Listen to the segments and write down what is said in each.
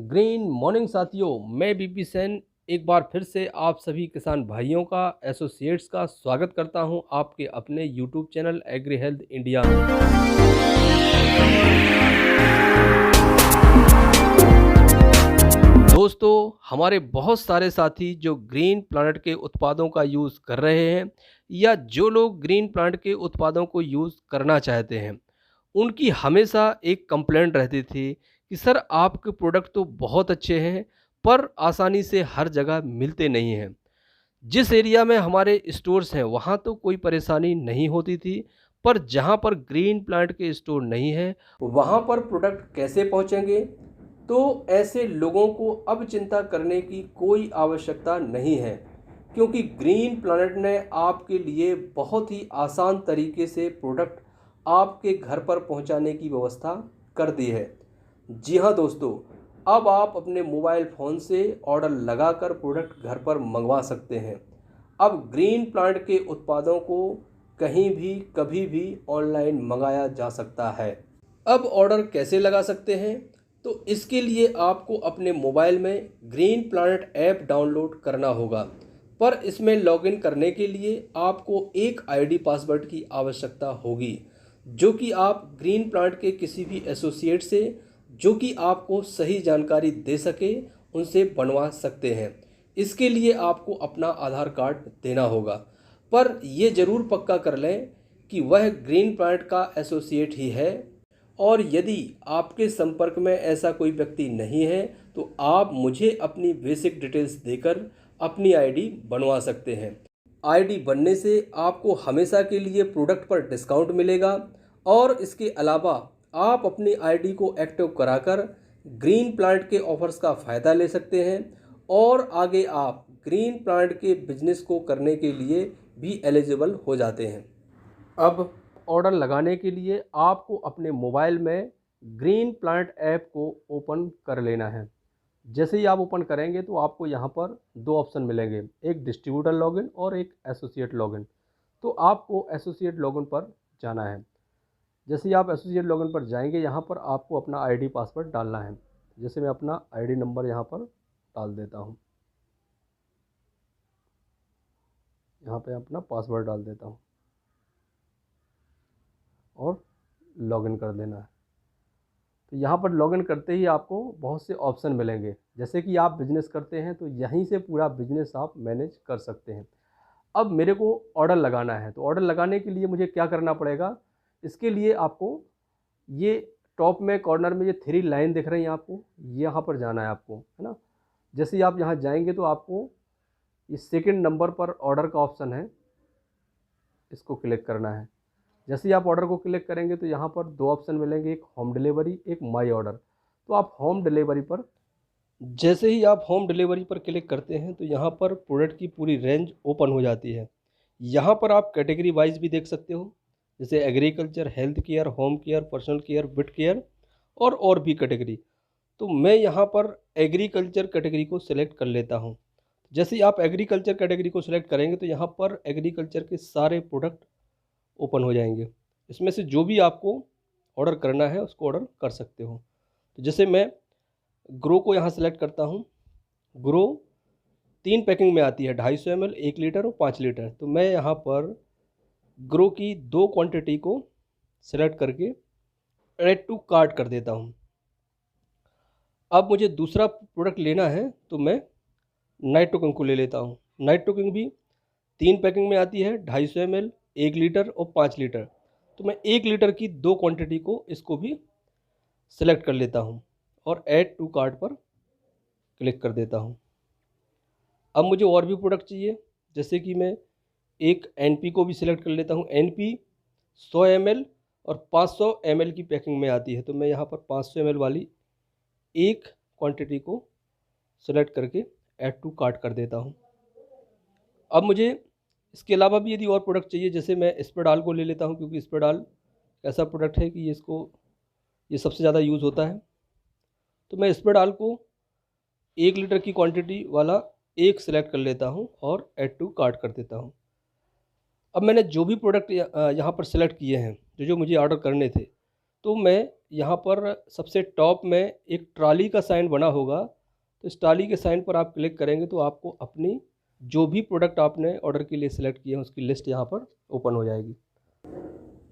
Green morning साथियों, मैं BP Sen एक बार फिर से आप सभी किसान भाइयों का एसोसिएट्स का स्वागत करता हूं आपके अपने YouTube channel agri health India में। दोस्तों, हमारे बहुत सारे साथी जो ग्रीन प्लानेट के उत्पादों का यूज़ कर रहे हैं या जो लोग ग्रीन प्लानेट के उत्पादों को यूज़ करना चाहते हैं, उनकी हमेशा एक कंप्लेंट रहती थी कि सर आपके प्रोडक्ट तो बहुत अच्छे हैं पर आसानी से हर जगह मिलते नहीं हैं। जिस एरिया में हमारे स्टोर्स हैं वहाँ तो कोई परेशानी नहीं होती थी, पर जहाँ पर ग्रीन प्लांट के स्टोर नहीं है वहाँ पर प्रोडक्ट कैसे पहुँचेंगे। तो ऐसे लोगों को अब चिंता करने की कोई आवश्यकता नहीं है, क्योंकि ग्रीन प्लानेट ने आपके लिए बहुत ही आसान तरीके से प्रोडक्ट आपके घर पर पहुंचाने की व्यवस्था कर दी है। जी हाँ दोस्तों, अब आप अपने मोबाइल फ़ोन से ऑर्डर लगाकर प्रोडक्ट घर पर मंगवा सकते हैं। अब ग्रीन प्लांट के उत्पादों को कहीं भी कभी भी ऑनलाइन मंगाया जा सकता है। अब ऑर्डर कैसे लगा सकते हैं? तो इसके लिए आपको अपने मोबाइल में ग्रीन प्लानेट ऐप डाउनलोड करना होगा, पर इसमें लॉगिन करने के लिए आपको एक आईडी पासवर्ड की आवश्यकता होगी, जो कि आप ग्रीन प्लांट के किसी भी एसोसिएट से जो कि आपको सही जानकारी दे सके उनसे बनवा सकते हैं। इसके लिए आपको अपना आधार कार्ड देना होगा, पर यह ज़रूर पक्का कर लें कि वह ग्रीन प्लांट का एसोसिएट ही है। और यदि आपके संपर्क में ऐसा कोई व्यक्ति नहीं है तो आप मुझे अपनी बेसिक डिटेल्स देकर अपनी आईडी बनवा सकते हैं। आईडी बनने से आपको हमेशा के लिए प्रोडक्ट पर डिस्काउंट मिलेगा और इसके अलावा आप अपनी आईडी को एक्टिव कराकर ग्रीन प्लांट के ऑफर्स का फ़ायदा ले सकते हैं और आगे आप ग्रीन प्लांट के बिजनेस को करने के लिए भी एलिजिबल हो जाते हैं। अब ऑर्डर लगाने के लिए आपको अपने मोबाइल में ग्रीन प्लांट ऐप को ओपन कर लेना है। जैसे ही आप ओपन करेंगे तो आपको यहाँ पर दो ऑप्शन मिलेंगे, एक डिस्ट्रीब्यूटर लॉगिन और एक एसोसिएट लॉगिन। तो आपको एसोसिएट लॉगिन पर जाना है। जैसे ही आप एसोसिएट लॉगिन पर जाएंगे, यहाँ पर आपको अपना आईडी पासवर्ड डालना है। जैसे मैं अपना आईडी नंबर यहाँ पर डाल देता हूँ, यहाँ पे अपना पासवर्ड डाल देता हूँ और लॉगिन कर देना है। तो यहाँ पर लॉगिन करते ही आपको बहुत से ऑप्शन मिलेंगे। जैसे कि आप बिज़नेस करते हैं तो यहीं से पूरा बिज़नेस आप मैनेज कर सकते हैं। अब मेरे को ऑर्डर लगाना है, तो ऑर्डर लगाने के लिए मुझे क्या करना पड़ेगा? इसके लिए आपको ये टॉप में कॉर्नर में ये 3 लाइन दिख रही हैं आपको, यहाँ पर जाना है आपको, है ना। जैसे ही आप यहाँ जाएंगे तो आपको ये सेकंड नंबर पर ऑर्डर का ऑप्शन है, इसको क्लिक करना है। जैसे ही आप ऑर्डर को क्लिक करेंगे तो यहाँ पर दो ऑप्शन मिलेंगे, एक होम डिलीवरी, एक माई ऑर्डर। तो आप होम डिलीवरी पर, जैसे ही आप होम डिलीवरी पर क्लिक करते हैं तो यहाँ पर प्रोडक्ट की पूरी रेंज ओपन हो जाती है। यहाँ पर आप कैटेगरी वाइज भी देख सकते हो, जैसे agriculture, health care, home care, personal care, bit care और भी कैटेगरी। तो मैं यहाँ पर एग्रीकल्चर कैटेगरी को सिलेक्ट कर लेता हूँ। जैसे ही आप एग्रीकल्चर कैटेगरी को सिलेक्ट करेंगे तो यहाँ पर एग्रीकल्चर के सारे प्रोडक्ट ओपन हो जाएंगे। इसमें से जो भी आपको ऑर्डर करना है उसको ऑर्डर कर सकते हो। तो जैसे मैं ग्रो को यहाँ सेलेक्ट करता हूँ। ग्रो 3 पैकिंग में आती है, 250 ml, 1 लीटर और 5 लीटर। तो मैं यहाँ पर ग्रो की 2 क्वांटिटी को सेलेक्ट करके ऐड टू कार्ट कर देता हूँ। अब मुझे दूसरा प्रोडक्ट लेना है तो मैं नाइट्रो किंग को ले लेता हूँ। नाइट्रो किंग भी 3 पैकिंग में आती है, 250 ml, 1 लीटर और 5 लीटर। तो मैं 1 लीटर की 2 क्वांटिटी को इसको भी सेलेक्ट कर लेता हूँ और ऐड टू कार्ट पर क्लिक कर देता हूँ। अब मुझे और भी प्रोडक्ट चाहिए, जैसे कि मैं एक एनपी को भी सिलेक्ट कर लेता हूँ। एनपी 100 ml और 500 ml की पैकिंग में आती है। तो मैं यहाँ पर 500 ml वाली एक क्वांटिटी को सेलेक्ट करके ऐड टू कार्ट कर देता हूँ। अब मुझे इसके अलावा भी यदि और प्रोडक्ट चाहिए, जैसे मैं स्पेडाल को ले लेता हूँ, क्योंकि स्पेडाल ऐसा प्रोडक्ट है कि ये सबसे ज़्यादा यूज़ होता है। तो मैं स्पेडाल को 1 लीटर की क्वांटिटी वाला एक सिलेक्ट कर लेता हूँ और ऐड टू कार्ट कर देता हूँ। अब मैंने जो भी प्रोडक्ट यहाँ पर सेलेक्ट किए हैं, जो मुझे ऑर्डर करने थे, तो मैं यहाँ पर सबसे टॉप में एक ट्रॉली का साइन बना होगा, तो इस ट्रॉली के साइन पर आप क्लिक करेंगे तो आपको अपनी जो भी प्रोडक्ट आपने ऑर्डर के लिए सिलेक्ट किए हैं उसकी लिस्ट यहाँ पर ओपन हो जाएगी।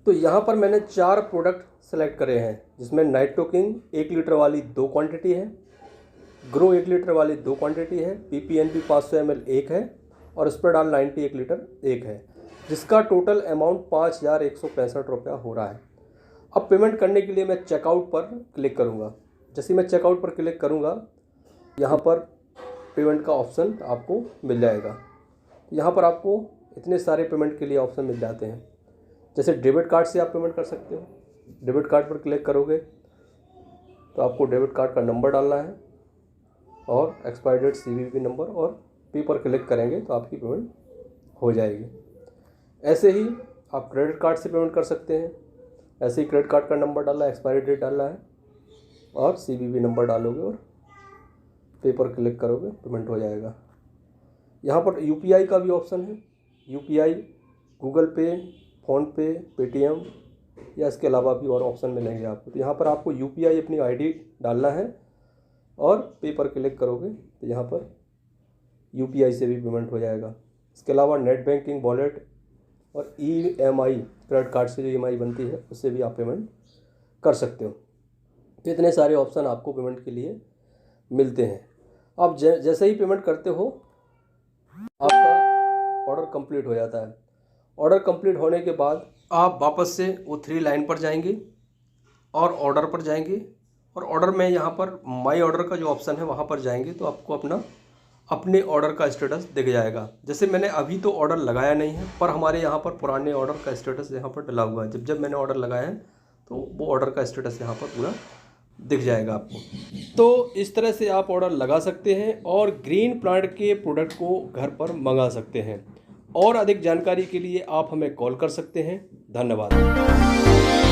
तो यहाँ पर मैंने 4 प्रोडक्ट सेलेक्ट करे हैं, जिसमें नाइट्रो किंग 1 लीटर वाली 2 क्वांटिटी है, ग्रो 1 लीटर वाली 2 क्वांटिटी है, PPNP 500 ml 1 है और स्प्रेडॉल 90 1 लीटर 1 है, जिसका टोटल अमाउंट 5,165 रुपया हो रहा है। अब पेमेंट करने के लिए मैं चेकआउट पर क्लिक करूँगा। जैसे मैं चेकआउट पर क्लिक करूँगा, यहाँ पर पेमेंट का ऑप्शन आपको मिल जाएगा। यहाँ पर आपको इतने सारे पेमेंट के लिए ऑप्शन मिल जाते हैं। जैसे डेबिट कार्ड से आप पेमेंट कर सकते हो। डेबिट कार्ड पर क्लिक करोगे तो आपको डेबिट कार्ड का नंबर डालना है और एक्सपायरी डेट, CVV नंबर और पे पर क्लिक करेंगे तो आपकी पेमेंट हो जाएगी। ऐसे ही आप क्रेडिट कार्ड से पेमेंट कर सकते हैं। ऐसे ही क्रेडिट कार्ड का नंबर डालना है, एक्सपायरी डेट डालना है और CVV नंबर डालोगे और पे पर क्लिक करोगे, पेमेंट हो जाएगा। यहाँ पर UPI का भी ऑप्शन है। UPI, गूगल पे, फ़ोनपे, पेटीएम या इसके अलावा भी और ऑप्शन मिलेंगे आपको। तो यहाँ पर आपको UPI अपनी ID डालना है और पे पर क्लिक करोगे तो यहाँ पर UPI से भी पेमेंट हो जाएगा। इसके अलावा नेट बैंकिंग, वॉलेट और EMI, क्रेडिट कार्ड से जो EMI बनती है उससे भी आप पेमेंट कर सकते हो। तो इतने सारे ऑप्शन आपको पेमेंट के लिए मिलते हैं। आप जैसे ही पेमेंट करते हो आपका ऑर्डर कंप्लीट हो जाता है। ऑर्डर कंप्लीट होने के बाद आप वापस से वो 3 लाइन पर जाएंगे और ऑर्डर पर जाएंगे और ऑर्डर में यहाँ पर माई ऑर्डर का जो ऑप्शन है वहाँ पर जाएंगे तो आपको अपने ऑर्डर का स्टेटस दिख जाएगा। जैसे मैंने अभी तो ऑर्डर लगाया नहीं है, पर हमारे यहाँ पर पुराने ऑर्डर का स्टेटस यहाँ पर डला हुआ है। जब मैंने ऑर्डर लगाया है तो वो ऑर्डर का स्टेटस यहाँ पर पूरा दिख जाएगा आपको। तो इस तरह से आप ऑर्डर लगा सकते हैं और ग्रीन प्लांट के प्रोडक्ट को घर पर मंगा सकते हैं। और अधिक जानकारी के लिए आप हमें कॉल कर सकते हैं। धन्यवाद।